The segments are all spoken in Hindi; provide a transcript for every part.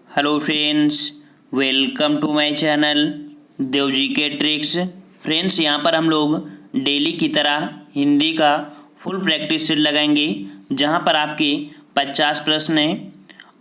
Hello friends, welcome to my channel Devji के ट्रिक्स। फ्रेंड्स, यहाँ पर हम लोग डेली की तरह हिंदी का फुल प्रैक्टिस सेट लगाएंगे, जहाँ पर आपके 50 प्रश्न हैं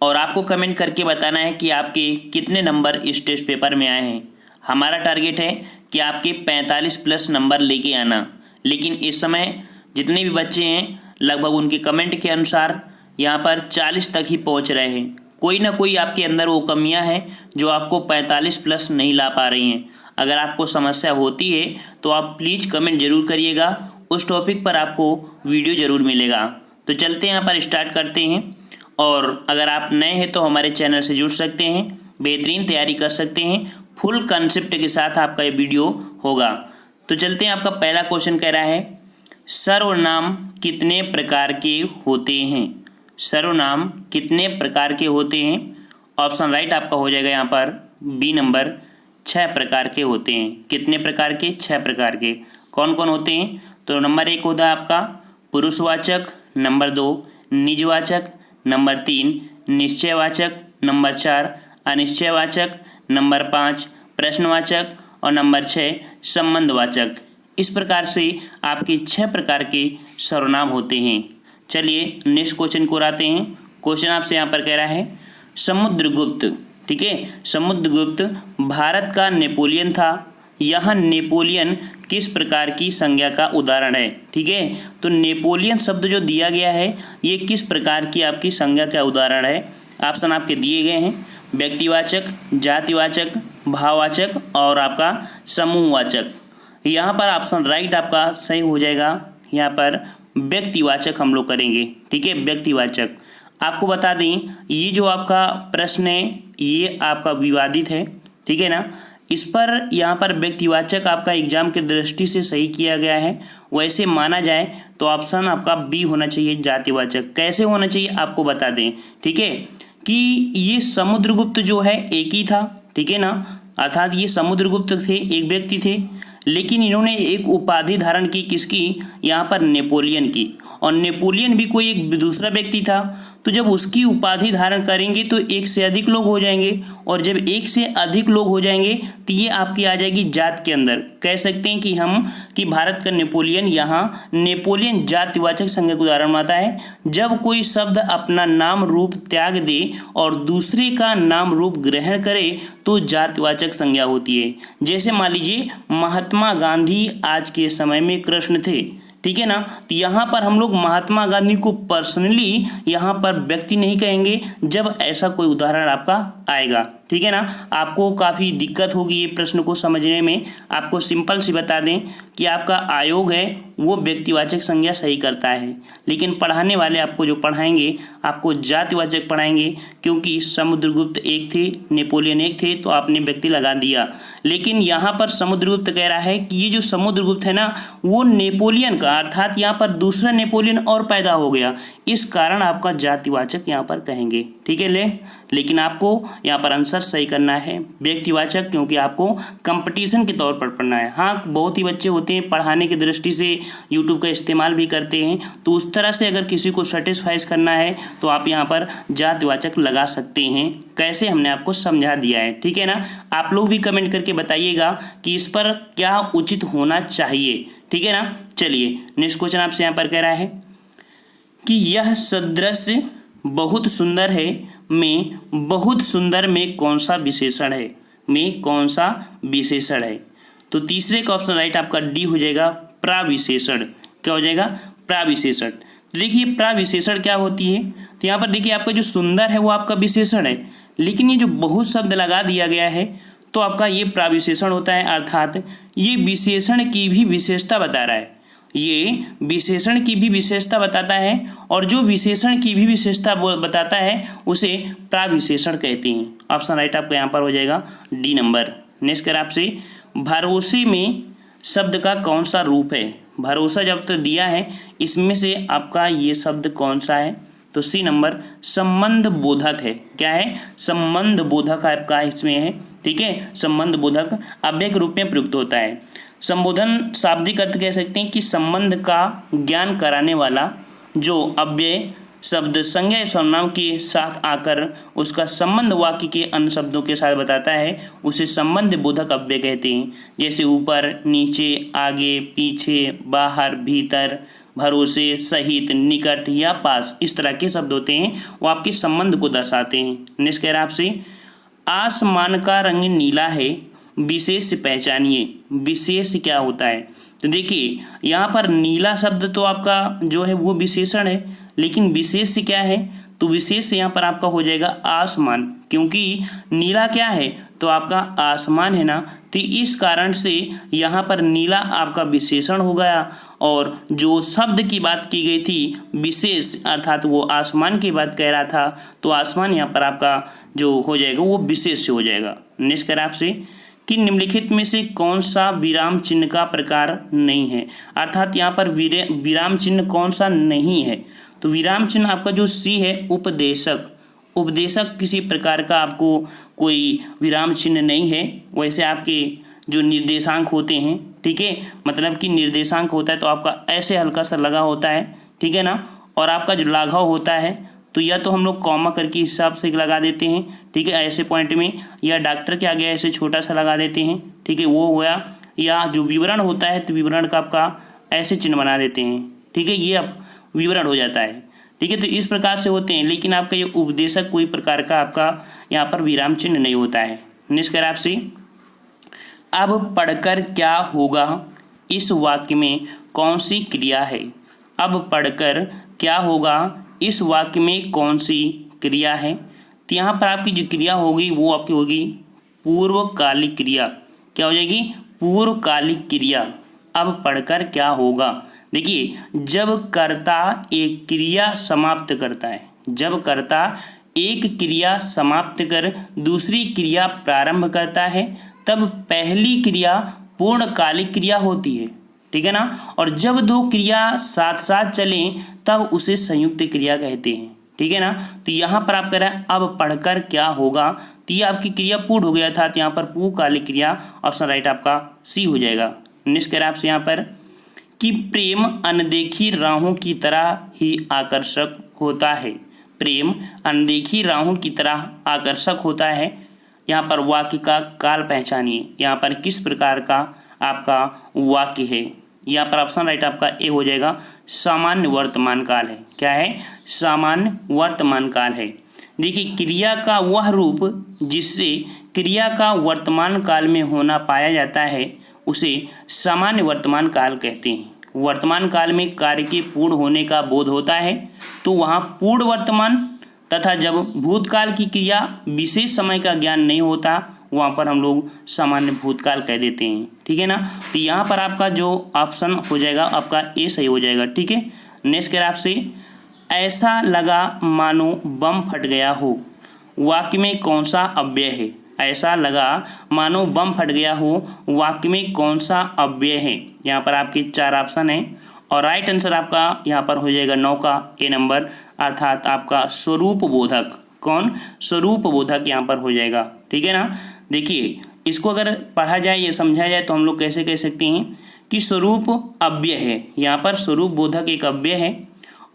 और आपको कमेंट करके बताना है कि आपके कितने नंबर इस टेस्ट पेपर में आए हैं। हमारा टारगेट है कि आपके 45 प्लस नंबर लेके आना, लेकिन इस समय जितने भी बच्चे हैं लगभग उनके कमेंट के अनुसार यहाँ पर 40 तक ही पहुँच रहे हैं। कोई ना कोई आपके अंदर वो कमियां हैं जो आपको 45 प्लस नहीं ला पा रही हैं। अगर आपको समस्या होती है तो आप प्लीज़ कमेंट ज़रूर करिएगा, उस टॉपिक पर आपको वीडियो ज़रूर मिलेगा। तो चलते हैं, यहाँ पर स्टार्ट करते हैं। और अगर आप नए हैं तो हमारे चैनल से जुड़ सकते हैं, बेहतरीन तैयारी कर सकते हैं। फुल कंसेप्ट के साथ आपका ये वीडियो होगा। तो चलते हैं, आपका पहला क्वेश्चन कह रहा है सर्वनाम कितने प्रकार के होते हैं। सर्वनाम कितने प्रकार के होते हैं। ऑप्शन राइट आपका हो जाएगा यहाँ पर बी नंबर, 6 प्रकार के होते हैं। कितने प्रकार के? 6 प्रकार के। कौन कौन होते हैं? तो नंबर 1 होता है आपका पुरुषवाचक, नंबर 2 निजवाचक, नंबर 3 निश्चयवाचक, नंबर 4 अनिश्चयवाचक, नंबर 5 प्रश्नवाचक और नंबर 6 संबंधवाचक। इस प्रकार से आपके 6 प्रकार के सर्वनाम होते हैं। चलिए नेक्स्ट क्वेश्चन को आते हैं। क्वेश्चन आपसे यहाँ पर कह रहा है समुद्रगुप्त, ठीक है, समुद्रगुप्त भारत का नेपोलियन था। यहाँ नेपोलियन किस प्रकार की संज्ञा का उदाहरण है? ठीक है, तो नेपोलियन शब्द जो दिया गया है ये किस प्रकार की आपकी संज्ञा का उदाहरण है? ऑप्शन आपके दिए गए हैं व्यक्तिवाचक, जातिवाचक, भाववाचक और आपका समूहवाचक। यहाँ पर ऑप्शन राइट आपका सही हो जाएगा। यहाँ पर व्यक्तिवाचक हम लोग करेंगे, ठीक है, व्यक्तिवाचक। आपको बता दें ये जो आपका प्रश्न है ये आपका विवादित है, ठीक है ना। इस पर यहाँ पर व्यक्तिवाचक आपका एग्जाम की दृष्टि से सही किया गया है। वैसे माना जाए तो ऑप्शन आपका बी होना चाहिए, जातिवाचक। कैसे होना चाहिए आपको बता दें, ठीक है, कि ये समुद्रगुप्त जो है एक ही था, ठीक है ना, अर्थात ये समुद्रगुप्त थे, एक व्यक्ति थे, लेकिन इन्होंने एक उपाधि धारण की, किसकी? यहाँ पर नेपोलियन की। और नेपोलियन भी कोई एक दूसरा व्यक्ति था, तो जब उसकी उपाधि धारण करेंगे तो एक से अधिक लोग हो जाएंगे, और जब एक से अधिक लोग हो जाएंगे तो ये आपकी आ जाएगी जात के अंदर। कह सकते हैं कि हम कि भारत का नेपोलियन, यहाँ नेपोलियन जातिवाचक संज्ञा का उदाहरण मानता है। जब कोई शब्द अपना नाम रूप त्याग दे और दूसरे का नाम रूप ग्रहण करे तो जातिवाचक संज्ञा होती है। जैसे मान लीजिए महात्मा गांधी आज के समय में कृष्ण थे, ठीक है ना, तो यहाँ पर हम लोग महात्मा गांधी को पर्सनली यहाँ पर व्यक्ति नहीं कहेंगे जब ऐसा कोई उदाहरण आपका आएगा, ठीक है ना। आपको काफ़ी दिक्कत होगी ये प्रश्न को समझने में। आपको सिंपल सी बता दें कि आपका आयोग है वो व्यक्तिवाचक संज्ञा सही करता है, लेकिन पढ़ाने वाले आपको जो पढ़ाएंगे आपको जातिवाचक पढ़ाएंगे, क्योंकि समुद्रगुप्त एक थे, नेपोलियन एक थे, तो आपने व्यक्ति लगा दिया। लेकिन यहाँ पर समुद्रगुप्त कह रहा है कि ये जो समुद्रगुप्त है ना वो नेपोलियन का, अर्थात यहाँ पर दूसरा नेपोलियन और पैदा हो गया, इस कारण आपका जातिवाचक यहाँ पर कहेंगे, ठीक है। लेकिन आपको यहाँ पर आंसर सही करना है व्यक्तिवाचक, क्योंकि आपको कंपटीशन के तौर पर पढ़ना है। हाँ, बहुत ही बच्चे होते हैं पढ़ाने की दृष्टि से यूट्यूब का इस्तेमाल भी करते हैं, तो उस तरह से अगर किसी को सेटिस्फाइज करना है तो आप यहाँ पर जातिवाचक लगा सकते हैं। कैसे हमने आपको समझा दिया है, ठीक है ना। आप लोग भी कमेंट करके बताइएगा कि इस पर क्या उचित होना चाहिए, ठीक है ना। चलिए नेक्स्ट क्वेश्चन आपसे यहाँ पर कह रहा है कि यह सदृश बहुत सुंदर है में बहुत सुंदर में कौन सा विशेषण है? में कौन सा विशेषण है? तो तीसरे का ऑप्शन राइट आपका डी हो जाएगा, प्राविशेषण। क्या हो जाएगा? प्राविशेषण। तो देखिए प्राविशेषण क्या होती है, तो यहाँ पर देखिए आपका जो सुंदर है वो आपका विशेषण है, लेकिन ये जो बहुत शब्द लगा दिया गया है तो आपका ये प्राविशेषण होता है, अर्थात ये विशेषण की भी विशेषता बता रहा है। ये विशेषण की भी विशेषता बताता है, और जो विशेषण की भी विशेषता बताता है उसे प्राविशेषण कहते हैं। ऑप्शन राइट आपका यहाँ पर हो जाएगा डी नंबर। नेक्स्ट कर आपसे भरोसे में शब्द का कौन सा रूप है? भरोसा जब तक दिया है इसमें से आपका ये शब्द कौन सा है? तो सी नंबर संबंध बोधक है। क्या है? संबंध बोधक आपका इसमें है, ठीक है। संबंध बोधक अव्यय के रूप में प्रयुक्त होता है। संबोधन शाब्दिक अर्थ कह सकते हैं कि संबंध का ज्ञान कराने वाला जो अव्यय शब्द संज्ञा सर्वनाम के साथ आकर उसका संबंध वाक्य के अन्य शब्दों के साथ बताता है, उसे संबंध बोधक अव्यय कहते हैं। जैसे ऊपर, नीचे, आगे, पीछे, बाहर, भीतर, भरोसे, सहित, निकट या पास, इस तरह के शब्द होते हैं, वो आपके संबंध को दर्शाते हैं। नेक्स्ट कह रहा है आपसे, आसमान का रंग नीला है, विशेष पहचानिए। विशेष क्या होता है? तो देखिए यहाँ पर नीला शब्द तो आपका जो है वो विशेषण है, लेकिन विशेष क्या है? तो विशेष यहाँ पर आपका हो जाएगा आसमान, क्योंकि नीला क्या है? तो आपका आसमान है ना, तो इस कारण से यहाँ पर नीला आपका विशेषण हो गया, और जो शब्द की बात की गई थी विशेष, अर्थात वो आसमान की बात कह रहा था, तो आसमान यहाँ पर आपका जो हो जाएगा वो विशेष से हो जाएगा। नेक्स्ट करें आपसे कि निम्नलिखित में से कौन सा विराम चिन्ह का प्रकार नहीं है, अर्थात यहाँ पर विराम चिन्ह कौन सा नहीं है? तो विराम चिन्ह आपका जो सी है उपदेशक, उपदेशक किसी प्रकार का आपको कोई विराम चिन्ह नहीं है। वैसे आपके जो निर्देशांक होते हैं, ठीक है, मतलब कि निर्देशांक होता है तो आपका ऐसे हल्का सा लगा होता है, ठीक है ना, और आपका जो लाघव होता है तो या तो हम लोग कॉमा करके हिसाब से लगा देते हैं, ठीक है, ऐसे पॉइंट में, या डॉक्टर के आगे ऐसे छोटा सा लगा देते हैं, ठीक है, वो हुआ, या जो विवरण होता है तो विवरण का आपका ऐसे चिन्ह बना देते हैं, ठीक है, ये अब विवरण हो जाता है, ठीक है। तो इस प्रकार से होते हैं, लेकिन आपका ये उपदेशक कोई प्रकार का आपका यहाँ पर विराम चिन्ह नहीं होता है। नेक्स्ट करें आपसे, अब पढ़कर क्या होगा, इस वाक्य में कौन सी क्रिया है? अब पढ़कर क्या होगा, इस वाक्य में कौन सी क्रिया है? तो यहाँ पर आपकी जो क्रिया होगी वो आपकी होगी पूर्वकालिक क्रिया। क्या हो जाएगी? पूर्वकालिक क्रिया। अब पढ़कर क्या होगा? देखिए जब कर्ता एक क्रिया समाप्त करता है, जब कर्ता एक क्रिया समाप्त कर दूसरी क्रिया प्रारंभ करता है, तब पहली क्रिया पूर्णकालिक क्रिया होती है, ठीक है ना, और जब दो क्रिया साथ साथ चलें तब उसे संयुक्त क्रिया कहते हैं, ठीक है ना। तो यहाँ पर आप कह रहे हैं अब पढ़कर क्या होगा, तो ये आपकी क्रिया पूर्ण हो गया था, तो यहाँ पर पूर्णकालिक क्रिया, ऑप्शन राइट आपका सी हो जाएगा। नेक्स्ट कह रहे हैं आपसे यहाँ पर कि प्रेम अनदेखी राहों की तरह ही आकर्षक होता है। प्रेम अनदेखी राहों की तरह आकर्षक होता है। यहाँ पर वाक्य का काल पहचानिए, यहाँ पर किस प्रकार का आपका वाक्य है? यहाँ पर ऑप्शन राइट आपका ए हो जाएगा, सामान्य वर्तमान काल है। क्या है? सामान्य वर्तमान काल है। देखिए क्रिया का वह रूप जिससे क्रिया का वर्तमान काल में होना पाया जाता है उसे सामान्य वर्तमान काल कहते हैं। वर्तमान काल में कार्य के पूर्ण होने का बोध होता है तो वहाँ पूर्ण वर्तमान, तथा जब भूतकाल की क्रिया विशेष समय का ज्ञान नहीं होता वहाँ पर हम लोग सामान्य भूतकाल कह देते हैं, ठीक है ना। तो यहाँ पर आपका जो ऑप्शन हो जाएगा आपका ए सही हो जाएगा, ठीक है। नेक्स्ट कह रहा आपसे, ऐसा लगा मानो बम फट गया हो, वाक्य में कौन सा अव्यय है? ऐसा लगा मानो बम फट गया हो, वाक्य में कौन सा अव्यय है? यहाँ पर आपके 4 ऑप्शन हैं और राइट आंसर आपका यहाँ पर हो जाएगा 9 का ए नंबर, अर्थात आपका स्वरूप बोधक। कौन? स्वरूप बोधक यहाँ पर हो जाएगा, ठीक है ना। देखिए इसको अगर पढ़ा जाए या समझा जाए तो हम लोग कैसे कह सकते हैं कि स्वरूप अव्यय है। यहाँ पर स्वरूप बोधक एक अव्यय है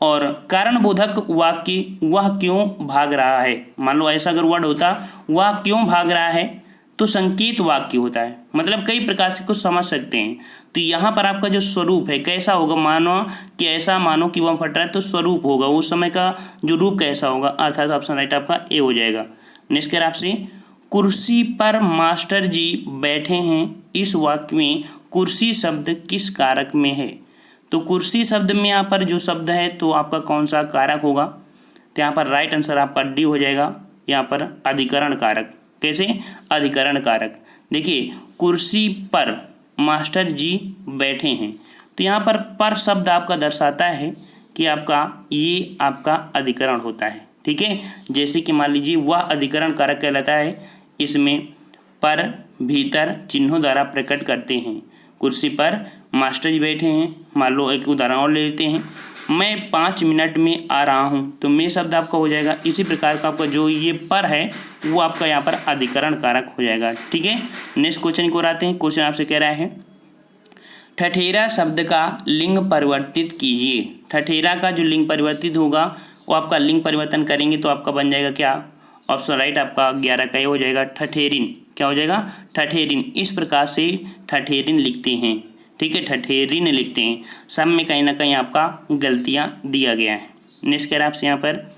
और कारण बोधक वाक्य वह क्यों भाग रहा है। मान लो ऐसा अगर वर्ड होता वह क्यों भाग रहा है तो संकेत वाक्य होता है, मतलब कई प्रकार से कुछ समझ सकते हैं। तो यहाँ पर आपका जो स्वरूप है कैसा होगा, मानो कि ऐसा मानो कि बम फट रहा है तो स्वरूप होगा, उस समय का जो रूप कैसा होगा, अर्थात ऑप्शन राइट आपका ए हो जाएगा। नेक्स्ट कह आपसे, कुर्सी पर मास्टर जी बैठे हैं, इस वाक्य में कुर्सी शब्द किस कारक में है? तो कुर्सी शब्द में यहाँ पर जो शब्द है तो आपका कौन सा कारक होगा? तो यहाँ पर राइट आंसर आपका डी हो जाएगा, यहाँ पर अधिकरण कारक। कैसे? अधिकरण कारक। देखिए कुर्सी पर मास्टर जी बैठे हैं तो यहाँ पर शब्द आपका दर्शाता है कि आपका ये आपका अधिकरण होता है, ठीक है। जैसे कि मान लीजिए वह अधिकरण कारक कहलाता है, इसमें पर भीतर चिन्हों द्वारा प्रकट करते हैं। कुर्सी पर मास्टर जी बैठे हैं, मान लो एक उदाहरण और ले लेते हैं, मैं 5 मिनट में आ रहा हूँ, तो मैं शब्द आपका हो जाएगा। इसी प्रकार का आपका जो ये पर है वो आपका यहाँ पर अधिकरण कारक हो जाएगा, ठीक है। नेक्स्ट क्वेश्चन को आते हैं। क्वेश्चन आपसे कह रहा है, ठठेरा शब्द का लिंग परिवर्तित कीजिए। ठठेरा का जो लिंग परिवर्तित होगा वो आपका लिंग परिवर्तन करेंगे तो आपका बन जाएगा क्या, ऑप्शन राइट आपका 11 का ये हो जाएगा ठठेरिन। क्या हो जाएगा, ठठेरिन। इस प्रकार से ठठेरिन लिखते हैं, ठीक है, ठठेरिन लिखते हैं। सब में कहीं ना कहीं आपका गलतियाँ दिया गया है। नेक्स्ट कह रहा है आपसे यहाँ पर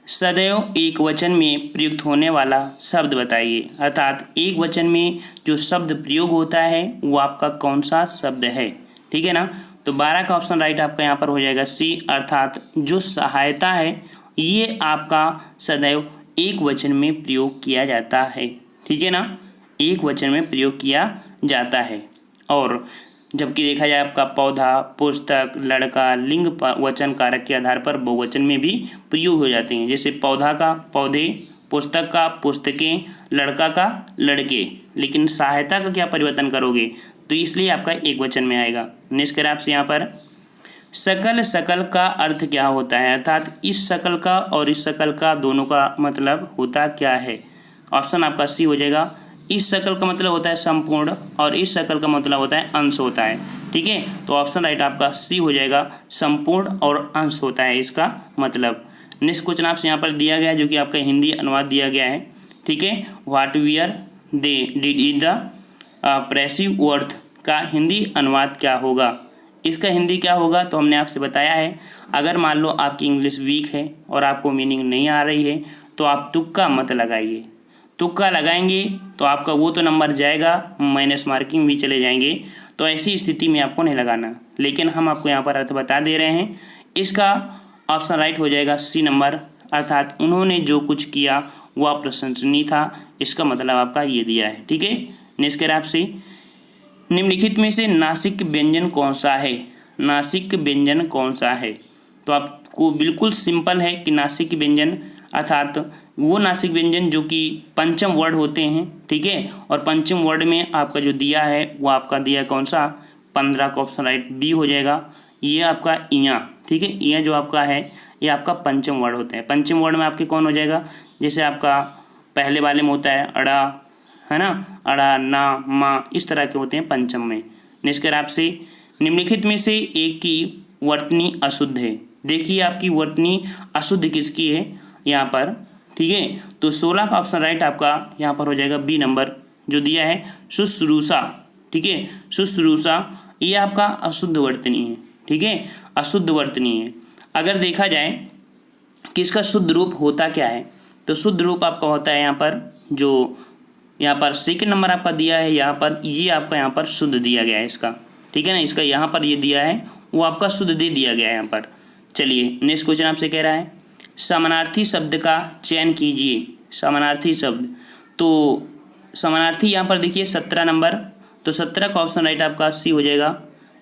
सदैव एक वचन में प्रयुक्त होने वाला शब्द बताइए, अर्थात एक वचन में जो शब्द प्रयोग होता है वो आपका कौन सा शब्द है, ठीक है ना। तो 12 का ऑप्शन राइट आपका यहाँ पर हो जाएगा सी, अर्थात जो सहायता है ये आपका सदैव एक वचन में प्रयोग किया जाता है, ठीक है ना, एक वचन में प्रयोग किया जाता है। और जबकि देखा जाए आपका पौधा, पुस्तक, लड़का लिंग वचन कारक के आधार पर बहुवचन में भी प्रयोग हो जाते हैं। जैसे पौधा का पौधे, पुस्तक का पुस्तकें, लड़का का लड़के। लेकिन सहायता का क्या परिवर्तन करोगे, तो इसलिए आपका एक वचन में आएगा। नेक्स्ट करें आपसे यहाँ पर सकल, सकल का अर्थ क्या होता है, अर्थात इस सकल का और इस सकल का दोनों का मतलब होता क्या है। ऑप्शन आपका सी हो जाएगा। इस सकल का मतलब होता है संपूर्ण और इस सकल का मतलब होता है अंश होता है, ठीक है। तो ऑप्शन राइट आपका सी हो जाएगा, संपूर्ण और अंश होता है इसका मतलब। नेक्स्ट क्वेश्चन आपसे यहाँ पर दिया गया है जो कि आपका हिंदी अनुवाद दिया गया है, ठीक है। What we are they did is the passive worth का हिंदी अनुवाद क्या होगा, इसका हिंदी क्या होगा। तो हमने आपसे बताया है अगर मान लो आपकी इंग्लिश वीक है और आपको मीनिंग नहीं आ रही है तो आप तुक्का मत लगाइए। तुक्का लगाएंगे तो आपका वो तो नंबर जाएगा, माइनस मार्किंग भी चले जाएंगे। तो ऐसी स्थिति में आपको नहीं लगाना, लेकिन हम आपको यहाँ पर अर्थ बता दे रहे हैं। इसका ऑप्शन राइट हो जाएगा सी नंबर, अर्थात उन्होंने जो कुछ किया वह प्रशंसनीय था, इसका मतलब आपका ये दिया है, ठीक है। नेक्स्ट करें आपसे निम्नलिखित में से नासिक व्यंजन कौन सा है, नासिक व्यंजन कौन सा है। तो आपको बिल्कुल सिंपल है कि नासिक व्यंजन अर्थात वो नासिक व्यंजन जो कि पंचम वर्ड होते हैं, ठीक है। और पंचम वर्ड में आपका जो दिया है वो आपका दिया कौन सा, 15 का ऑप्शन राइट बी हो जाएगा। ये आपका इया, ठीक है, इया जो आपका है ये आपका पंचम वर्ड होता है। पंचम वर्ड में आपके कौन हो जाएगा, जैसे आपका पहले वाले में होता है अड़ा, है ना, अड़ा ना मा, इस तरह के होते हैं पंचम में। नेक्स्ट कर आपसे निम्नलिखित में से एक की वर्तनी अशुद्ध है। देखिए आपकी वर्तनी अशुद्ध किसकी है यहाँ पर, ठीक है। तो 16 का ऑप्शन राइट आपका यहाँ पर हो जाएगा बी नंबर जो दिया है शुश्रूषा, ठीक है। शुश्रूषा ये आपका अशुद्ध वर्तनी है, ठीक है, अशुद्ध वर्तनी है। अगर देखा जाए कि इसका शुद्ध रूप होता क्या है, तो शुद्ध रूप आपका होता है यहाँ पर जो यहाँ पर सेकंड नंबर आपका दिया है, यहाँ पर ये आपका यहाँ पर शुद्ध दिया गया है इसका, ठीक है ना। इसका यहाँ पर ये दिया है वो आपका शुद्ध दे दिया गया है यहाँ पर। चलिए नेक्स्ट क्वेश्चन आपसे कह रहा है समानार्थी शब्द का चयन कीजिए। समानार्थी शब्द, तो समानार्थी यहाँ पर देखिए 17 नंबर, तो 17 का ऑप्शन राइट आपका सी हो जाएगा।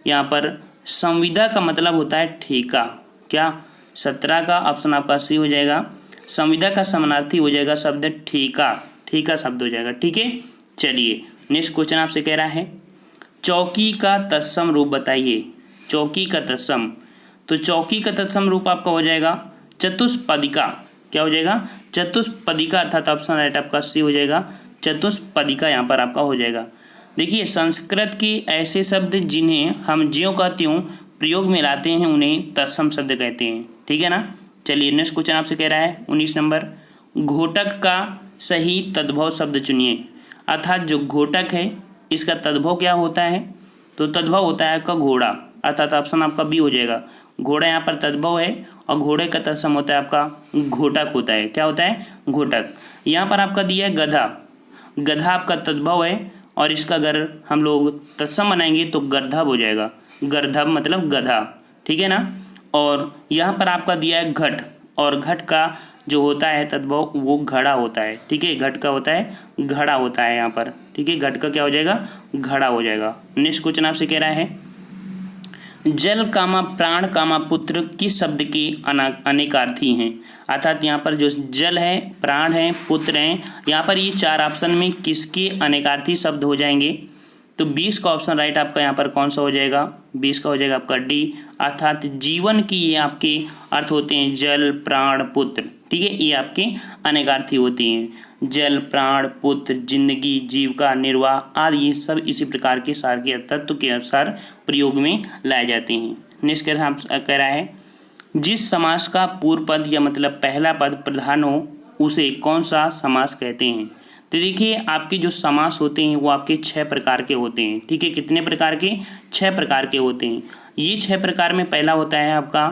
यहाँ पर संविदा का मतलब होता है ठेका, क्या, 17 का ऑप्शन आपका सी हो जाएगा। संविदा का समानार्थी हो जाएगा शब्द ठेका, ठेका शब्द हो जाएगा, ठीक है। चलिए नेक्स्ट क्वेश्चन आपसे कह रहा है चौकी का तत्सम रूप बताइए। चौकी का तत्सम, तो चौकी का तत्सम रूप आपका हो जाएगा चतुष्पदिका। क्या हो जाएगा, चतुष्पदिका, अर्थात ऑप्शन राइट आपका सी हो जाएगा, चतुष्पदिका यहाँ पर आपका हो जाएगा। देखिए संस्कृत के ऐसे शब्द जिन्हें हम ज्यों का त्यों प्रयोग में लाते हैं उन्हें तत्सम शब्द कहते हैं, ठीक है ना। चलिए नेक्स्ट क्वेश्चन आपसे कह रहा है 19 नंबर घोटक का सही तद्भव शब्द चुनिए। अर्थात जो घोटक है इसका तद्भव क्या होता है, तो तद्भव होता है आपका घोड़ा, अर्थात ऑप्शन आपका बी हो जाएगा। घोड़ा यहाँ पर तद्भव है और घोड़े का तत्सम होता है आपका घोटक होता है। क्या होता है, घोटक। यहाँ पर आपका दिया है गधा, गधा आपका तद्भव है और इसका अगर हम लोग तत्सम बनाएंगे तो गर्धव हो जाएगा। गर्धव मतलब गधा, ठीक है ना। और यहाँ पर आपका दिया है घट, और घट का जो होता है तद्भव वो घड़ा होता है, ठीक है। घट का होता है घड़ा होता है यहाँ पर, ठीक है। घट का क्या हो जाएगा, घड़ा हो जाएगा। नेक्स्ट क्वेश्चन आपसे कह रहा है जल कामा प्राण कामा पुत्र किस शब्द के अनेकार्थी हैं। अर्थात यहाँ पर जो जल है, प्राण है, पुत्र हैं, यहाँ पर ये 4 ऑप्शन में किसके अनेकार्थी शब्द हो जाएंगे। तो 20 का ऑप्शन राइट आपका यहाँ पर कौन सा हो जाएगा, 20 का हो जाएगा आपका डी, अर्थात जीवन की ये आपके अर्थ होते हैं जल प्राण पुत्र, ठीक है। ये आपके अनेकार्थी होती हैं, जल प्राण पुत्र जिंदगी जीविका निर्वाह आदि, ये सब इसी प्रकार के सार के तत्व के अनुसार प्रयोग में लाए जाते हैं। नेक्स्ट कह रहा है जिस समास का पूर्व पद या मतलब पहला पद प्रधान हो उसे कौन सा समास कहते हैं। तो देखिए आपके जो समास होते हैं वो आपके 6 प्रकार के होते हैं। ठीक है, कितने प्रकार के? 6 प्रकार के होते हैं। ये 6 प्रकार में पहला होता है आपका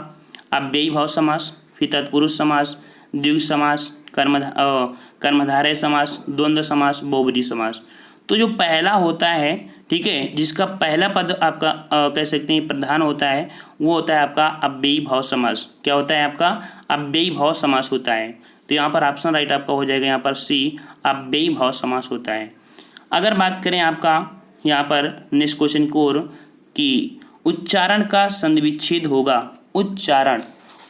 अव्ययी भाव समास, फिर तत्पुरुष समास, द्विगु समास, कर्मधारय समास, द्वंद्व समास, बहुब्रीहि समास। तो जो पहला होता है, ठीक है, जिसका पहला पद आपका कह सकते हैं प्रधान होता है, वो होता है आपका अव्ययी भाव समास। क्या होता है आपका? अव्ययी भाव समास होता है। तो यहाँ पर ऑप्शन राइट आपका हो जाएगा यहाँ पर सी, अव्ययी भाव समास होता है। अगर बात करें आपका यहाँ पर नेक्स्ट क्वेश्चन की ओर कि उच्चारण का संधिविच्छेद होगा, उच्चारण,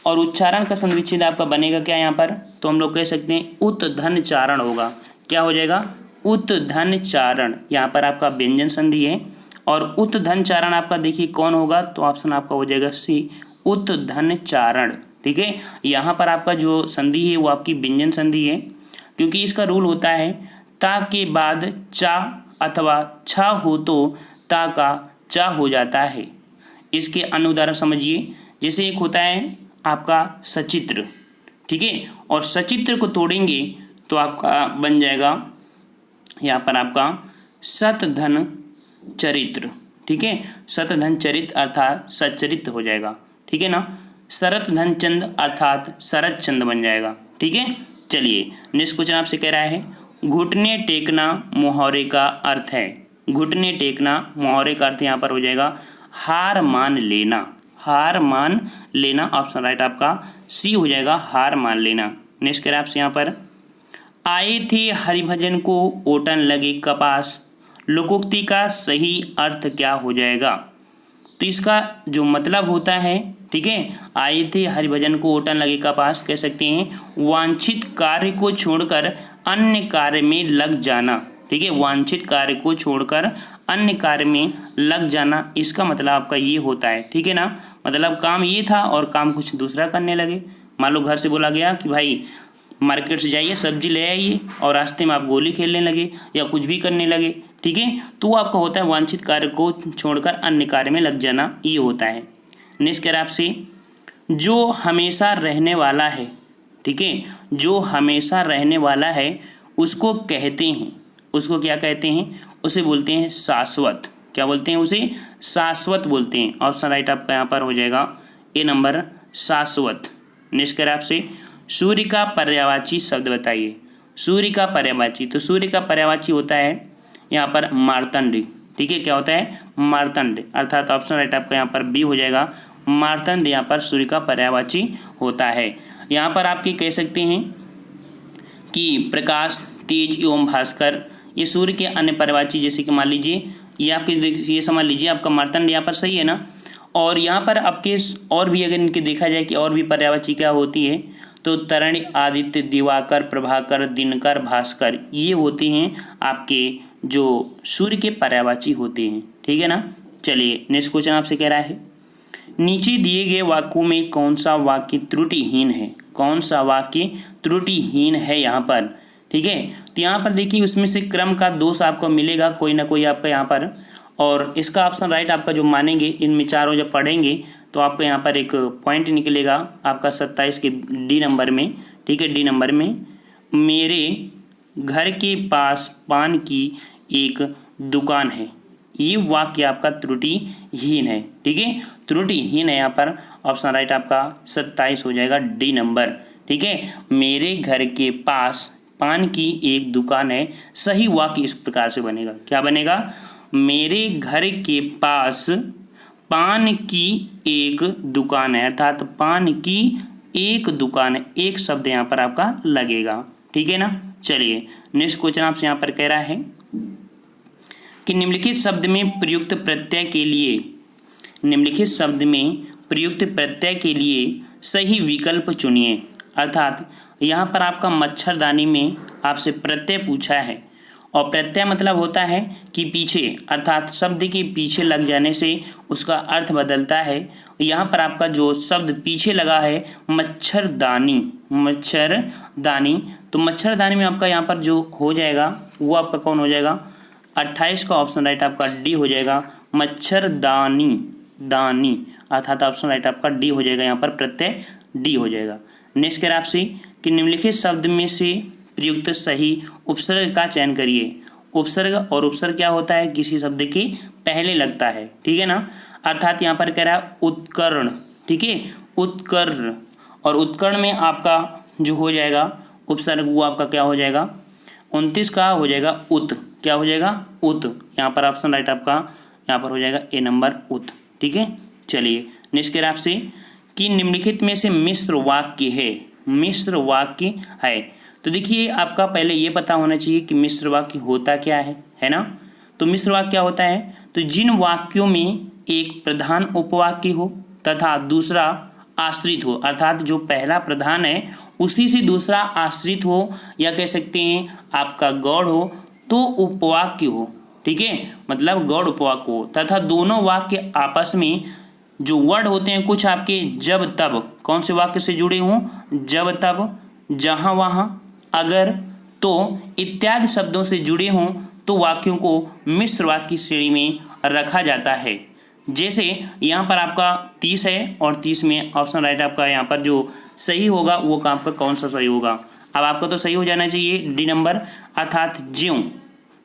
और उच्चारण का संधिविच्छेद आपका बनेगा क्या यहाँ पर? तो हम लोग कह सकते हैं उत्धन्यचारण होगा। क्या हो जाएगा? उत्धन्यचारण। यहाँ पर आपका व्यंजन संधि है और उत्धन्यचारण आपका देखिए कौन होगा? तो ऑप्शन आपका हो जाएगा सी, उत्धन्यचारण। ठीक है, यहाँ पर आपका जो संधि है वो आपकी व्यंजन संधि है, क्योंकि इसका रूल होता है ता के बाद चा अथवा छा हो तो ता का चा हो जाता है। इसके अन्य उदाहरण समझिए, जैसे एक होता है आपका सचित्र, ठीक है, और सचित्र को तोड़ेंगे तो आपका बन जाएगा यहाँ पर आपका सतधन चरित्र। ठीक है, सतधन चरित्र अर्थात सच्चरित्र हो जाएगा। ठीक है ना, शरत धन चंद अर्थात शरत चंद बन जाएगा। ठीक है, चलिए नेक्स्ट क्वेश्चन आपसे कह रहा है घुटने टेकना मुहावरे का अर्थ है। घुटने टेकना मुहावरे का अर्थ यहाँ पर हो जाएगा हार मान लेना। हार मान लेना, ऑप्शन राइट आपका सी हो जाएगा, हार मान लेना। नेक्स्ट कह रहा है आपसे यहाँ पर आए थे हरिभजन को ओटन लगे कपास, लोकोक्ति का सही अर्थ क्या हो जाएगा। तो इसका जो मतलब होता है, ठीक है, आए थे हरिभजन को ओटन लगे कपास, कह सकते हैं वांछित कार्य को छोड़कर अन्य कार्य में लग जाना। ठीक है, वांछित कार्य को छोड़कर अन्य कार्य में लग जाना, इसका मतलब आपका ये होता है। ठीक है ना, मतलब काम ये था और काम कुछ दूसरा करने लगे। मान लो घर से बोला गया कि भाई मार्केट से जाइए सब्जी ले आइए, और रास्ते में आप गोली खेलने लगे या कुछ भी करने लगे। ठीक है, तो वो आपका होता है वांछित कार्य को छोड़कर अन्य कार्य में लग जाना, ये होता है। नेक्स्ट कह रहा है आपसे जो हमेशा रहने वाला है, ठीक है, जो हमेशा रहने वाला है उसको कहते हैं, उसको क्या कहते हैं? उसे बोलते हैं शाश्वत। क्या बोलते हैं? उसे शाश्वत बोलते हैं। ऑप्शन राइट आपका यहाँ पर हो जाएगा ए नंबर, शाश्वत। नेक्स्ट कह रहा है आपसे सूर्य का पर्यायवाची शब्द बताइए। सूर्य का पर्यायवाची, तो सूर्य का पर्यायवाची होता है यहाँ पर मार्तंड। ठीक है, क्या होता है? मार्तंड, अर्थात ऑप्शन राइट आपका यहाँ पर बी हो जाएगा, मार्तंड यहाँ पर सूर्य का पर्यायवाची होता है। यहाँ पर आपके कह सकते हैं कि प्रकाश, तेज एवं भास्कर, ये सूर्य के अन्य पर्यायवाची, जैसे कि मान लीजिए ये आपके ये समझ लीजिए आपका मार्तंड यहाँ पर सही है ना। और यहाँ पर आपके और भी अगर इनके देखा जाए कि और भी पर्यायवाची क्या होती है, तो तरण, आदित्य, दिवाकर, प्रभाकर, दिनकर, भास्कर, ये होते हैं आपके जो सूर्य के पर्यायवाची होते हैं। ठीक है ना, चलिए नेक्स्ट क्वेश्चन आपसे कह रहा है नीचे दिए गए वाक्यों में कौन सा वाक्य त्रुटिहीन है। कौन सा वाक्य त्रुटिहीन है यहाँ पर? ठीक है, तो यहाँ पर देखिए उसमें से क्रम का दोष आपको मिलेगा कोई ना कोई आपका यहाँ पर, और इसका ऑप्शन राइट आपका जो मानेंगे इनमें चारों जब पढ़ेंगे तो आपको यहाँ पर एक पॉइंट निकलेगा आपका 27 के डी नंबर में। ठीक है, डी नंबर में मेरे घर के पास पान की एक दुकान है, ये वाक्य आपका त्रुटिहीन है। ठीक है, त्रुटिहीन है यहाँ पर, ऑप्शन राइट आपका 27 हो जाएगा, डी नंबर। ठीक है, मेरे घर के पास पान की एक दुकान है, सही वाक्य इस प्रकार से बनेगा। क्या बनेगा? मेरे घर के पास पान की एक दुकान है, अर्थात पान की एक दुकान है, एक शब्द यहाँ पर आपका लगेगा। ठीक है ना, चलिए नेक्स्ट क्वेश्चन आपसे यहाँ पर कह रहा है कि निम्नलिखित शब्द में प्रयुक्त प्रत्यय के लिए, निम्नलिखित शब्द में प्रयुक्त प्रत्यय के लिए सही विकल्प चुनिए। अर्थात यहाँ पर आपका मच्छरदानी में आपसे प्रत्यय पूछा है, और प्रत्यय मतलब होता है कि पीछे, अर्थात शब्द के पीछे लग जाने से उसका अर्थ बदलता है। यहाँ पर आपका जो शब्द पीछे लगा है मच्छरदानी, मच्छरदानी, तो मच्छरदानी में आपका यहाँ पर जो हो जाएगा वो आपका कौन हो जाएगा? 28 का ऑप्शन राइट आपका डी हो जाएगा, मच्छरदानी, दानी, अर्थात ऑप्शन राइट आपका डी हो जाएगा, यहाँ पर प्रत्यय डी हो जाएगा। नेक्स्ट कह रहा है आपसे कि निम्नलिखित शब्द में से प्रयुक्त सही उपसर्ग का चयन करिए। उपसर्ग और उपसर्ग क्या होता है, किसी शब्द के पहले लगता है, ठीक है ना। अर्थात यहाँ पर कह रहा है उत्कर्ण, ठीक है, उत्कर्ण, और उत्कर्ण में आपका जो हो जाएगा उपसर्ग वो आपका क्या हो जाएगा, 29 का हो जाएगा उत, क्या हो जाएगा, उत। यहाँ पर ऑप्शन राइट आपका यहाँ पर हो जाएगा ए नंबर उत, ठीक है। चलिए नेक्स्ट कह रहा है आपसे कि निम्नलिखित में से मिश्र वाक्य है, मिश्र वाक्य है। तो देखिए आपका पहले ये पता होना चाहिए कि मिश्र वाक्य होता क्या है ना। तो मिश्र वाक्य क्या होता है, तो जिन वाक्यों में एक प्रधान उपवाक्य हो तथा दूसरा आश्रित हो, अर्थात जो पहला प्रधान है उसी से दूसरा आश्रित हो, या कह सकते हैं आपका गौड़ हो तो उपवाक्य हो, ठीक है, मतलब गौड़ उपवाक्य हो, तथा दोनों वाक्य आपस में जो वर्ड होते हैं कुछ आपके जब तब, कौन से वाक्य से जुड़े हों, जब तब, जहाँ वहाँ, अगर, तो इत्यादि शब्दों से जुड़े हों तो वाक्यों को मिश्र वाक्य की श्रेणी में रखा जाता है। जैसे यहाँ पर आपका 30 है और 30 में ऑप्शन राइट आपका यहाँ पर जो सही होगा वो आपका कौन सा सही होगा। अब आपका तो सही हो जाना चाहिए डी नंबर, अर्थात ज्यों,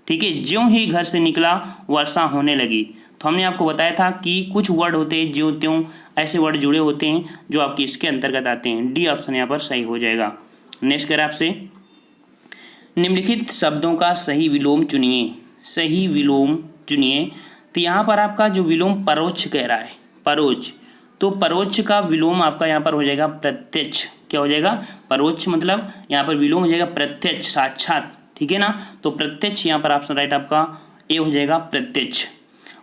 ठीक है, ज्यों ही घर से निकला वर्षा होने लगी। तो हमने आपको बताया था कि कुछ वर्ड होते हैं ज्यों त्यों, ऐसे वर्ड जुड़े होते हैं जो आपके इसके अंतर्गत आते हैं। डी ऑप्शन यहाँ पर सही हो जाएगा। नेक्स्ट करें आपसे, निम्नलिखित शब्दों का सही विलोम चुनिए, सही विलोम चुनिए। तो यहाँ पर आपका जो विलोम परोक्ष कह रहा है, परोक्ष, तो परोक्ष का विलोम आपका यहाँ पर हो जाएगा प्रत्यक्ष, क्या हो जाएगा, परोक्ष मतलब यहाँ पर विलोम हो जाएगा प्रत्यक्ष, साक्षात, ठीक है ना। तो प्रत्यक्ष यहाँ पर ऑप्शन राइट आपका ए हो जाएगा, प्रत्यक्ष।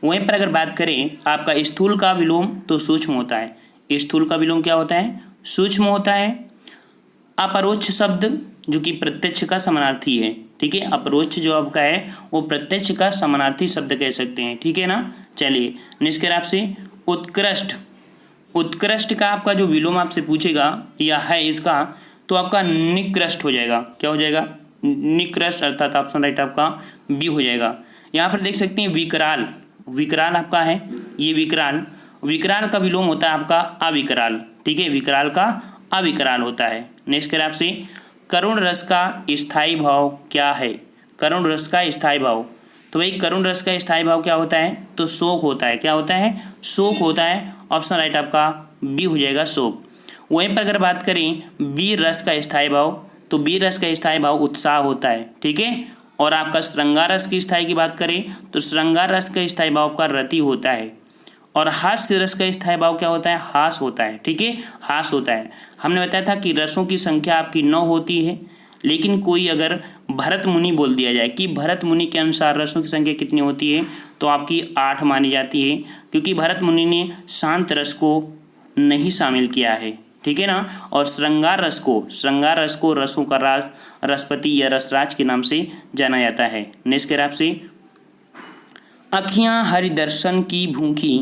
वहीं पर अगर बात करें आपका स्थूल का विलोम तो सूक्ष्म होता है, स्थूल का विलोम क्या होता है, सूक्ष्म होता है। अपरोक्ष शब्द जो कि प्रत्यक्ष का समानार्थी है, ठीक है, अपरोक्ष जो आपका है वो प्रत्यक्ष का समानार्थी शब्द कह सकते हैं, ठीक है ना। चलिए नेक्स्ट करें आपसे उत्कृष्ट, उत्कृष्ट का आपका जो विलोम आपसे पूछेगा या है इसका तो आपका निकृष्ट हो जाएगा, क्या हो जाएगा, निकृष्ट, अर्थात ऑप्शन राइट आपका बी हो जाएगा। यहाँ पर देख सकते हैं विकराल, विकराल आपका है ये विकराल, विकराल का विलोम होता है आपका अविकराल, ठीक है, विकराल का अविकराल होता है। नेक्स्ट करें आपसे करुण रस का स्थायी भाव क्या है, करुण रस का स्थायी भाव। तो भाई करुण रस का स्थायी भाव क्या होता है, तो शोक होता है, क्या होता है, शोक होता है। ऑप्शन राइट आपका बी हो जाएगा, शोक। वहीं पर अगर बात करें वीर रस का स्थायी भाव, तो वीर रस का स्थायी भाव उत्साह होता है, ठीक है। और आपका श्रृंगार रस की स्थायी की बात करें तो श्रृंगार रस का स्थायी भाव का रति होता है। और हास्य रस का स्थायी भाव क्या होता है, हास होता है, ठीक है, हास होता है। हमने बताया था कि रसों की संख्या आपकी 9 होती है, लेकिन कोई अगर भरत मुनि बोल दिया जाए कि भरत मुनि के अनुसार रसों की संख्या कितनी होती है तो आपकी 8 मानी जाती है, क्योंकि भरत मुनि ने शांत रस को नहीं शामिल किया है, ठीक है ना। और श्रृंगार रस को रसों का राज, रसपति या रसराज के नाम से जाना जाता है। नेक्स्ट करें आपसे अखियाँ हरिदर्शन की भूखी,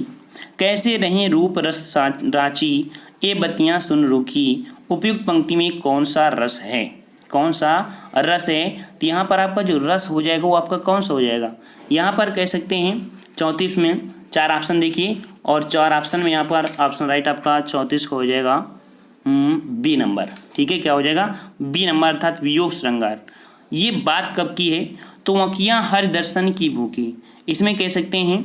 कैसे रहें रूप रस राची, ये बत्तियाँ सुन रूखी। उपयुक्त पंक्ति में कौन सा रस है, कौन सा रस है। तो यहाँ पर आपका जो रस हो जाएगा वो आपका कौन सा हो जाएगा, यहाँ पर कह सकते हैं 34 में 4 ऑप्शन देखिए, और 4 ऑप्शन में यहाँ पर ऑप्शन राइट आपका 34 का हो जाएगा बी नंबर, ठीक है, क्या हो जाएगा, बी नंबर, अर्थात वियोग श्रृंगार। ये बात कब की है, तो अखियाँ हरि दर्शन की भूखी, इसमें कह सकते हैं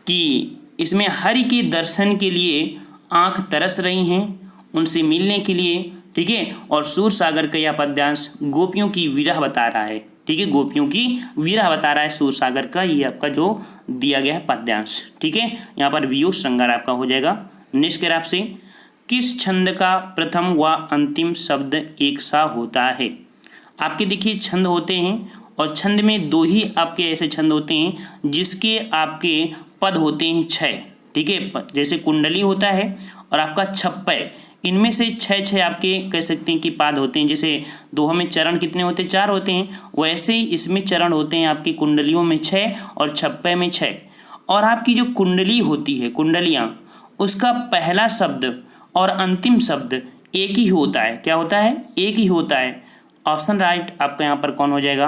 कि इसमें हरि के दर्शन के लिए आँख तरस रही हैं, उनसे मिलने के लिए, ठीक है। और सूर सागर का यह पद्यांश गोपियों की विरह बता रहा है, ठीक है, गोपियों की विरह बता रहा है सूर सागर का ये आपका जो दिया गया है पद्यांश, ठीक है। यहाँ पर वियोग श्रृंगार आपका हो जाएगा। नेक्स्ट करें आपसे किस छंद का प्रथम व अंतिम शब्द एक सा होता है। आपके देखिए छंद होते हैं और छंद में 2 ही आपके ऐसे छंद होते हैं जिसके आपके पद होते हैं 6, ठीक है, जैसे कुंडली होता है और आपका छप्पय, इनमें से 6 आपके कह सकते हैं कि पाद होते हैं। जैसे दोहों में चरण कितने होते हैं, 4 होते हैं, वैसे ही इसमें चरण होते हैं आपकी कुंडलियों में 6 और छप्पय में 6। और आपकी जो कुंडली होती है, कुंडलियाँ, उसका पहला शब्द और अंतिम शब्द एक ही होता है, क्या होता है, एक ही होता है। ऑप्शन राइट आपका यहाँ पर कौन हो जाएगा,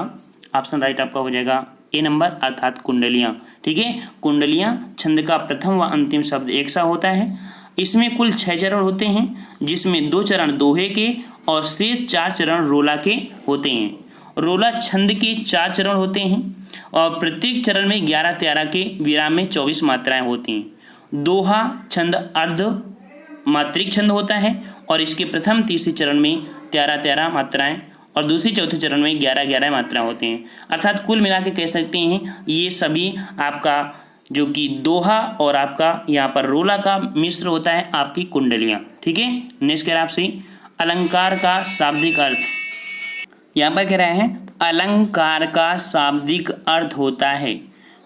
ऑप्शन राइट आपका हो जाएगा ए नंबर, अर्थात कुंडलियाँ, ठीक है। कुंडलियाँ छंद का प्रथम व अंतिम शब्द एक सा होता है। इसमें कुल 6 चरण होते हैं, जिसमें 2 चरण दोहे के और शेष 4 चरण रोला के होते हैं। रोला छंद के 4 चरण होते हैं और प्रत्येक चरण में 11-13 के विराम में 24 मात्राएं होती हैं। दोहा छंद अर्ध मात्रिक छंद होता है और इसके प्रथम तीसरे चरण में 13-13 मात्राएं और दूसरे चौथे चरण में 11-11 मात्राएं होती हैं। अर्थात कुल मिला के कह सकते हैं ये सभी आपका जो कि दोहा और आपका यहाँ पर रोला का मिश्र होता है आपकी कुंडलियाँ। ठीक है। नेक्स्ट कह रहा है आपसे अलंकार का शाब्दिक अर्थ। यहाँ पर कह रहा है अलंकार का शाब्दिक अर्थ होता है।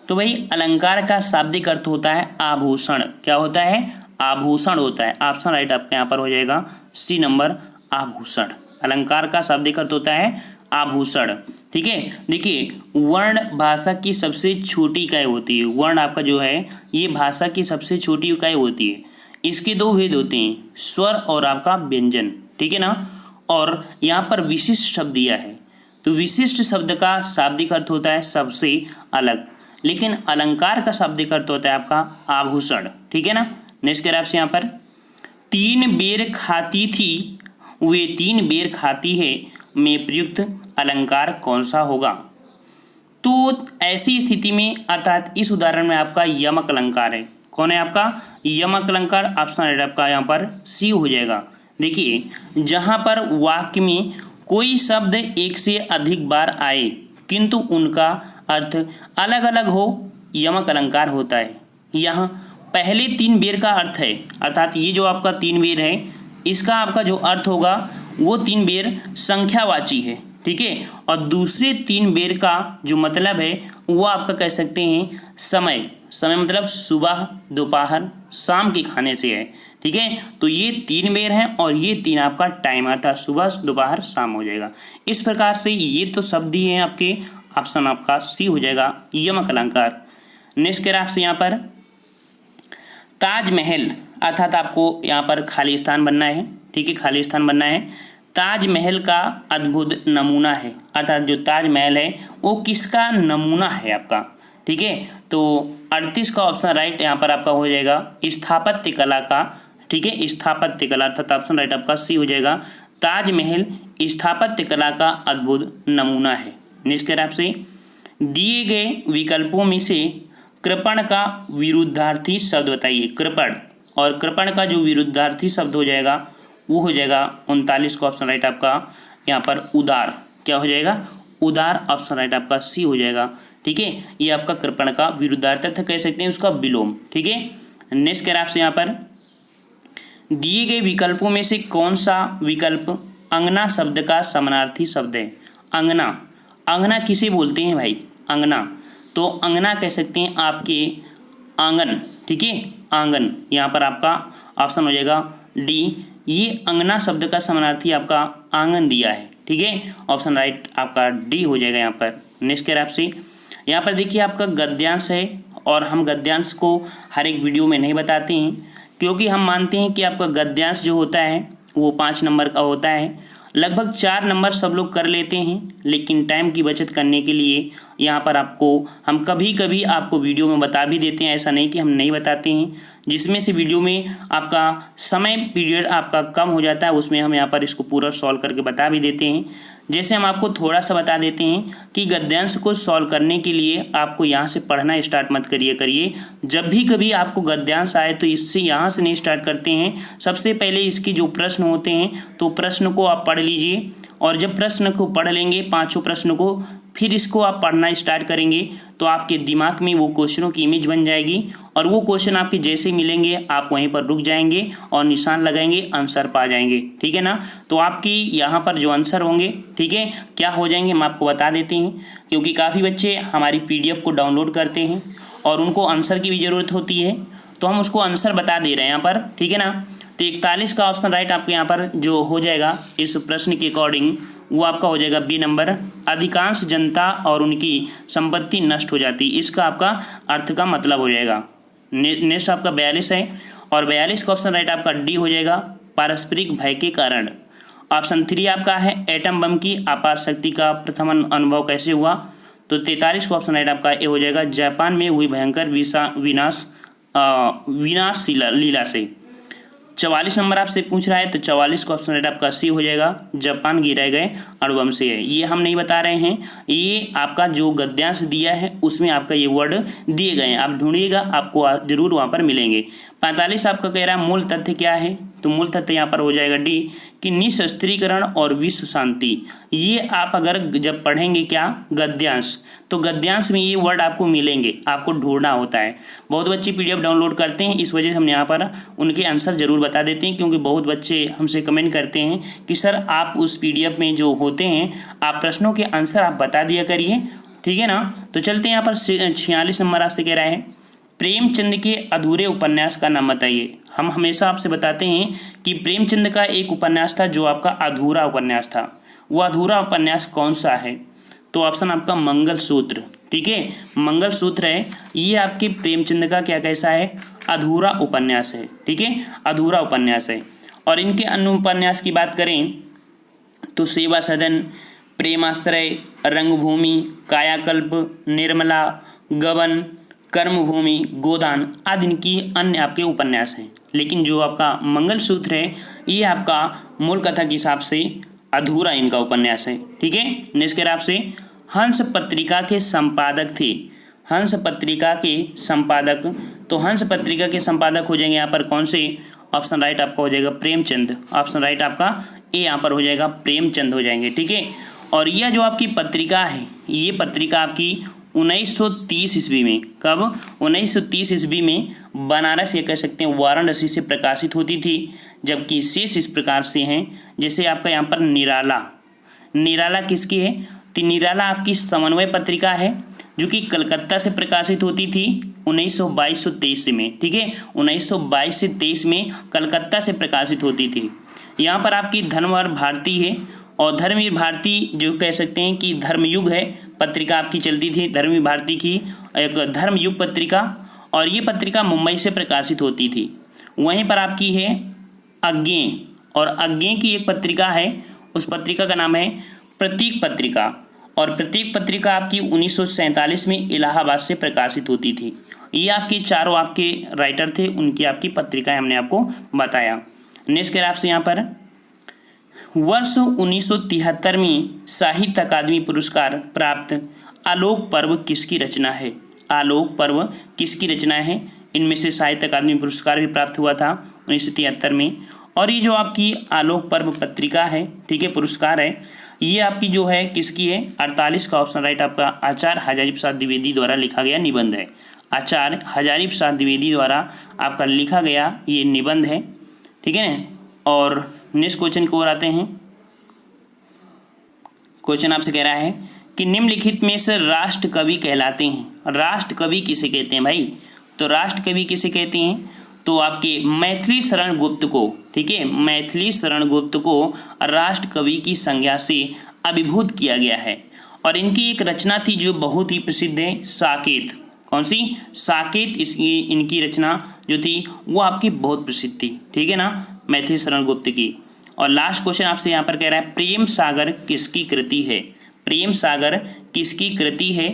तो भाई अलंकार का शाब्दिक अर्थ होता है आभूषण। क्या होता है? आभूषण होता है। ऑप्शन राइट आपका यहाँ पर हो जाएगा सी नंबर, आभूषण। अलंकार का शाब्दिक अर्थ होता है आभूषण। ठीक है। देखिए वर्ण भाषा की सबसे छोटी इकाई होती है। वर्ण आपका जो है ये भाषा की सबसे छोटी इकाई होती है। इसके 2 भेद होते हैं, स्वर और आपका व्यंजन। ठीक है ना। और यहाँ पर विशिष्ट शब्द दिया है, तो विशिष्ट शब्द का शाब्दिक अर्थ होता है सबसे अलग, लेकिन अलंकार का शाब्दिक अर्थ होता है आपका आभूषण। ठीक है ना। नेक्स्ट कह रहा है आपसे यहाँ पर 3 बेर खाती थी वे 3 बेर खाती है में प्रयुक्त अलंकार कौन सा होगा? तो ऐसी स्थिति में अर्थात इस उदाहरण में आपका यमक अलंकार है। कौन है आपका? यमक अलंकार। ऑप्शन राइट आपका यहाँ पर सी हो जाएगा। देखिए जहाँ पर वाक्य में कोई शब्द एक से अधिक बार आए किंतु उनका अर्थ अलग अलग हो, यमक अलंकार होता है। यहाँ पहले 3 बेर का अर्थ है, अर्थात ये जो आपका 3 बेर है इसका आपका जो अर्थ होगा वो 3 बेर संख्यावाची है। ठीक है। और दूसरे 3 बेर का जो मतलब है वो आपका कह सकते हैं समय। समय मतलब सुबह, दोपहर, शाम के खाने से है। ठीक है। तो ये 3 बेर हैं और ये 3 आपका टाइम अर्थात सुबह, दोपहर, शाम हो जाएगा। इस प्रकार से ये तो शब्द ही हैं आपके। ऑप्शन आपका सी हो जाएगा यमक अलंकार। नेक्स्ट कह रहा है आपसे यहाँ पर ताजमहल, अर्थात आपको यहाँ पर खाली स्थान बनना है। ठीक है। खाली स्थान बनना है। ताजमहल का अद्भुत नमूना है, अर्थात जो ताजमहल है वो किसका नमूना है आपका? ठीक है। तो 38 का ऑप्शन राइट यहाँ पर आपका हो जाएगा स्थापत्य कला का। ठीक है। स्थापत्य कला अर्थात ऑप्शन राइट आपका सी हो जाएगा। ताजमहल स्थापत्य कला का अद्भुत नमूना है। नेक्स्ट कह रहा है आपसे दिए गए विकल्पों में से कृपण का विरुद्धार्थी शब्द बताइए। कृपण और कृपण का जो विरुद्धार्थी शब्द हो जाएगा वो हो जाएगा 39 का ऑप्शन राइट आपका यहाँ पर उदार। क्या हो जाएगा? उदार। ऑप्शन राइट आपका सी हो जाएगा। ठीक है। ये आपका कृपण का विरुद्धार्थी अर्थ कह सकते हैं उसका विलोम। ठीक है। नेक्स्ट कह रहा है आपसे यहाँ पर दिए गए विकल्पों में से कौन सा विकल्प अंगना शब्द का समानार्थी शब्द है? अंगना। अंगना किसे बोलते हैं भाई? अंगना। तो अंगना कह सकते हैं आपके आंगन। ठीक है। आंगन। यहाँ पर आपका ऑप्शन हो जाएगा डी। ये अंगना शब्द का समानार्थी आपका आंगन दिया है। ठीक है। ऑप्शन राइट आपका डी हो जाएगा यहाँ पर। नेक्स्ट कह रहा है आपसे यहाँ पर देखिए आपका गद्यांश है और हम गद्यांश को हर एक वीडियो में नहीं बताते हैं क्योंकि हम मानते हैं कि आपका गद्यांश जो होता है वो 5 नंबर का होता है। लगभग 4 नंबर सब लोग कर लेते हैं, लेकिन टाइम की बचत करने के लिए यहाँ पर आपको हम कभी कभी आपको वीडियो में बता भी देते हैं, ऐसा नहीं कि हम नहीं बताते हैं। जिसमें से वीडियो में आपका समय पीरियड आपका कम हो जाता है उसमें हम यहाँ पर इसको पूरा सॉल्व करके बता भी देते हैं। जैसे हम आपको थोड़ा सा बता देते हैं कि गद्यांश को सॉल्व करने के लिए आपको यहाँ से पढ़ना स्टार्ट मत करिए। जब भी कभी आपको गद्यांश आए तो इससे यहाँ से नहीं स्टार्ट करते हैं। सबसे पहले इसकी जो प्रश्न होते हैं तो प्रश्न को आप पढ़ लीजिए और जब प्रश्न को पढ़ लेंगे 5 प्रश्न को फिर इसको आप पढ़ना स्टार्ट करेंगे तो आपके दिमाग में वो क्वेश्चनों की इमेज बन जाएगी और वो क्वेश्चन आपके जैसे मिलेंगे आप वहीं पर रुक जाएंगे और निशान लगाएंगे, आंसर पा जाएंगे। ठीक है ना। तो आपकी यहाँ पर जो आंसर होंगे ठीक है क्या हो जाएंगे हम आपको बता देते हैं, क्योंकि काफ़ी बच्चे हमारी PDF को डाउनलोड करते हैं और उनको आंसर की भी ज़रूरत होती है तो हम उसको आंसर बता दे रहे हैं यहाँ पर। ठीक है ना। तो 41 का ऑप्शन राइट आपके यहाँ पर जो हो जाएगा इस प्रश्न के अकॉर्डिंग वो आपका हो जाएगा बी नंबर। अधिकांश जनता और उनकी संपत्ति नष्ट हो जाती, इसका आपका अर्थ का मतलब हो जाएगा। नेक्स्ट आपका 42 है और 42 का ऑप्शन राइट आपका डी हो जाएगा पारस्परिक भय के कारण। ऑप्शन 3 आपका है एटम बम की अपार शक्ति का प्रथम अनुभव कैसे हुआ। तो 43 का ऑप्शन राइट आपका ए हो जाएगा जापान में हुई भयंकर विनाश लीला से। 44 नंबर आपसे पूछ रहा है तो 44 का ऑप्शन राइट आपका सी हो जाएगा। जापान गिराए गए अणुबम से है, ये हम नहीं बता रहे हैं, ये आपका जो गद्यांश दिया है उसमें आपका ये वर्ड दिए गए हैं, आप ढूंढिएगा आपको जरूर वहाँ पर मिलेंगे। 45 आपका कह रहा है मूल तथ्य क्या है, तो मूल तथ्य यहाँ पर हो जाएगा डी कि निशस्त्रीकरण और विश्व शांति। ये आप अगर जब पढ़ेंगे क्या गद्यांश, तो गद्यांश में ये वर्ड आपको मिलेंगे, आपको ढूंढना होता है। बहुत बच्चे PDF डाउनलोड करते हैं, इस वजह से हम यहाँ पर उनके आंसर जरूर बता देते हैं, क्योंकि बहुत बच्चे हमसे कमेंट करते हैं कि सर आप उस PDF में जो होते हैं आप प्रश्नों के आंसर आप बता दिया करिए, ठीक है ना। तो चलते हैं यहाँ पर 46 नंबर आपसे कह रहा है प्रेमचंद के अधूरे उपन्यास का नाम बताइए। हम हमेशा आपसे बताते हैं कि प्रेमचंद का एक उपन्यास था जो आपका अधूरा उपन्यास था, वो अधूरा उपन्यास कौन सा है, तो ऑप्शन आपका मंगलसूत्र, ठीक है, मंगलसूत्र है, ये आपके प्रेमचंद का क्या कैसा है, अधूरा उपन्यास है, ठीक है, अधूरा उपन्यास है। और इनके अन्य उपन्यास की बात करें तो सेवा सदन, प्रेमाश्रय, रंगभूमि, कायाकल्प, निर्मला, गबन, कर्मभूमि, गोदान आदि इनकी अन्य आपके उपन्यास हैं। लेकिन जो आपका मंगलसूत्र है ये आपका मूल कथा के हिसाब से अधूरा इनका उपन्यास है, ठीक है। नेक्स्ट आपसे हंस पत्रिका के संपादक थे, हंस पत्रिका के संपादक, तो हंस पत्रिका के संपादक हो जाएंगे यहाँ पर कौन से, ऑप्शन राइट आपका हो जाएगा प्रेमचंद, ऑप्शन राइट आपका ए यहाँ पर हो जाएगा प्रेमचंद हो जाएंगे, ठीक है। और यह जो आपकी पत्रिका है ये पत्रिका आपकी 1930 ईस्वी में, कब 1930 ईस्वी में बनारस या कह सकते हैं वाराणसी से प्रकाशित होती थी। जबकि शेष इस प्रकार से हैं, जैसे आपका यहाँ पर निराला, निराला किसकी है, तो निराला आपकी समन्वय पत्रिका है जो कि कलकत्ता से प्रकाशित होती थी 1922-23 में, ठीक है, 1922 से 23 में कलकत्ता से प्रकाशित होती थी। यहाँ पर आपकी धर्मवीर भारती है, और धर्मवीर भारती जो कह सकते हैं कि धर्मयुग है पत्रिका आपकी चलती थी, धर्मवीर भारती की एक धर्मयुग पत्रिका, और ये पत्रिका मुंबई से प्रकाशित होती थी। वहीं पर आपकी है अज्ञेय, और अज्ञेय की एक पत्रिका है, उस पत्रिका का नाम है प्रतीक पत्रिका, और प्रतीक पत्रिका आपकी 1947 में इलाहाबाद से प्रकाशित होती थी। ये आपके चारों आपके राइटर थे, उनकी आपकी पत्रिकाएं हमने आपको बताया। नेक्स्ट कर आपसे यहाँ पर वर्ष 1973 में साहित्य अकादमी पुरस्कार प्राप्त आलोक पर्व किसकी रचना है, आलोक पर्व किसकी रचना है। इनमें से साहित्य अकादमी पुरस्कार भी प्राप्त हुआ था 1973 में। और ये जो आपकी आलोक पर्व पत्रिका है, ठीक है, पुरस्कार है, ये आपकी जो है किसकी है, 48 का ऑप्शन राइट आपका आचार्य हजारी प्रसाद द्विवेदी द्वारा लिखा गया निबंध है। आचार्य हजारी प्रसाद द्विवेदी द्वारा आपका लिखा गया ये निबंध है, ठीक है ना। और नेक्स्ट क्वेश्चन की ओर आते हैं। क्वेश्चन आपसे कह रहा है कि निम्नलिखित में से राष्ट्र कवि कहलाते हैं। राष्ट्र कवि किसे कहते हैं भाई, तो राष्ट्र कवि किसे कहते हैं, तो आपके मैथिली शरण गुप्त को, ठीक है, मैथिली शरण गुप्त को राष्ट्र कवि की संज्ञा से अभिभूत किया गया है। और इनकी एक रचना थी जो बहुत ही प्रसिद्ध है, साकेत। कौन सी, साकेत, इसकी इनकी रचना जो थी वो आपकी बहुत प्रसिद्ध थी, ठीक है ना, मैथिली शरण गुप्त की। और लास्ट क्वेश्चन आपसे यहाँ पर कह रहा है प्रेम सागर किसकी कृति है, प्रेम सागर किसकी कृति है,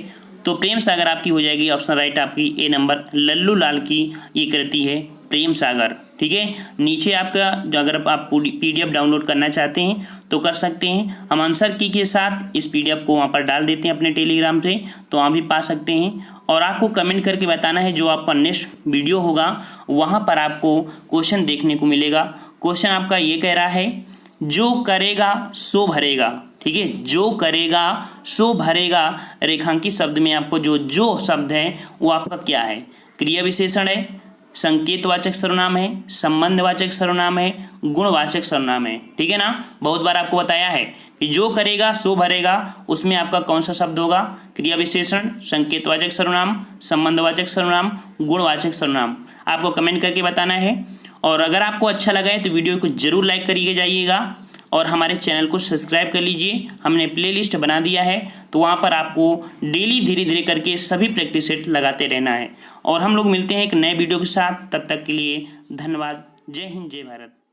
तो प्रेम सागर आपकी हो जाएगी ऑप्शन राइट आपकी ए नंबर लल्लू लाल की ये कृति है प्रेम सागर, ठीक है। नीचे आपका अगर आप PDF डाउनलोड करना चाहते हैं तो कर सकते हैं, हम आंसर की के साथ इस PDF को वहाँ पर डाल देते हैं अपने टेलीग्राम से, तो वहाँ भी पा सकते हैं। और आपको कमेंट करके बताना है, जो आपका नेक्स्ट वीडियो होगा वहाँ पर आपको क्वेश्चन देखने को मिलेगा। क्वेश्चन आपका ये कह रहा है जो करेगा सो भरेगा, ठीक है, जो करेगा सो भरेगा, रेखांकित शब्द में आपको जो शब्द है वो आपका क्या है, क्रिया विशेषण है, संकेतवाचक सर्वनाम है, संबंधवाचक सर्वनाम है, गुणवाचक सर्वनाम है, ठीक है ना। बहुत बार आपको बताया है कि जो करेगा सो भरेगा, उसमें आपका कौन सा शब्द होगा, क्रिया विशेषण, संकेतवाचक सर्वनाम, संबंधवाचक सर्वनाम, गुणवाचक सर्वनाम। आपको कमेंट करके बताना है। और अगर आपको अच्छा लगा है तो वीडियो को जरूर लाइक करिए जाइएगा, और हमारे चैनल को सब्सक्राइब कर लीजिए। हमने प्लेलिस्ट बना दिया है, तो वहाँ पर आपको डेली धीरे धीरे करके सभी प्रैक्टिस सेट लगाते रहना है। और हम लोग मिलते हैं एक नए वीडियो के साथ, तब तक के लिए धन्यवाद। जय हिंद, जय भारत।